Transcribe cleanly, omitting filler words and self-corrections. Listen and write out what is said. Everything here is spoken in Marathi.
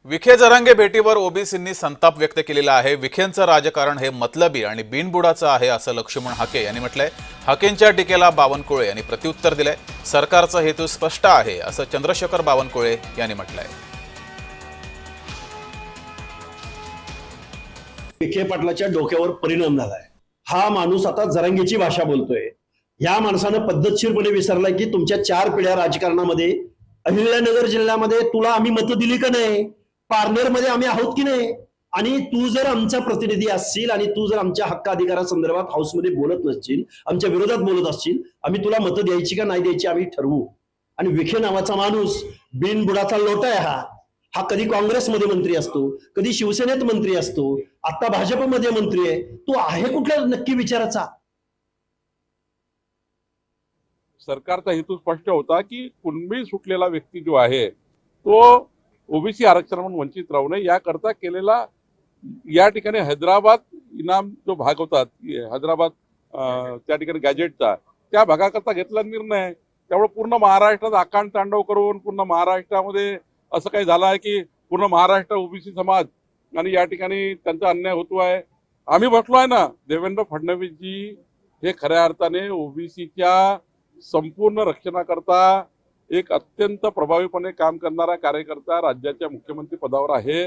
विखे जरांगे भेटीवर ओबीसींनी संताप व्यक्त केलेला आहे। विखेंचं राजकारण हे मतलबी आणि बिनबुडाचं आहे असं लक्ष्मण हाके यांनी म्हटलंय। हाकेंच्या टीकेला बावनकुळे यांनी प्रत्युत्तर दिलंय। सरकारचा हेतू स्पष्ट आहे असं चंद्रशेखर बावनकुळे यांनी म्हटलंय। विखे पाटलाच्या डोक्यावर परिणाम झालाय। हा माणूस आता जरांगेची भाषा बोलतोय। या माणसानं पद्धतशीरपणे विसरलाय की तुमच्या 4 पिढ्या राजकारणामध्ये अहिल्यानगर जिल्ह्यामध्ये तुला आम्ही मतं दिली का नाही, पारनेरमध्ये आम्ही आहोत की नाही, आणि तू जर आमचा प्रतिनिधी असशील आणि तू जर आमच्या हक्क अधिकारासंदर्भात हाऊसमध्ये बोलत नसशील, आमच्या विरोधात बोलत असशील, आम्ही तुला मतं द्यायची का नाही द्यायची आम्ही ठरवू। आणि विखे नावाचा माणूस बिनबुडाचा लोटा आहे। हा कधी काँग्रेसमध्ये मंत्री असतो, कधी शिवसेनेत मंत्री असतो, आता भाजपमध्ये मंत्री आहे। तो आहे कुठल्या नक्की विचाराचा? सरकारचा हेतू स्पष्ट होता की कुणबी सुटलेला व्यक्ती जो आहे तो ओबीसी आरक्षणातून वंचित राहू नये याकरता केलेला या ठिकाणी हैदराबाद इनाम जो भाग होता हैदराबाद त्या ठिकाणी गॅजेटचा त्या भागाकरता घेतला निर्णय। त्यामुळे पूर्ण महाराष्ट्रात आकांड तांडव करून पूर्ण महाराष्ट्रामध्ये असं काही झालं आहे की पूर्ण महाराष्ट्र ओबीसी समाज आणि या ठिकाणी त्यांचा अन्याय होतो आहे। आम्ही म्हटलो आहे ना, देवेंद्र फडणवीसजी हे खऱ्या अर्थाने ओबीसीच्या संपूर्ण रक्षणाकरता एक अत्यंत प्रभावीपणे काम करणारा कार्यकर्ता राज्याच्या मुख्यमंत्री पदावर आहे।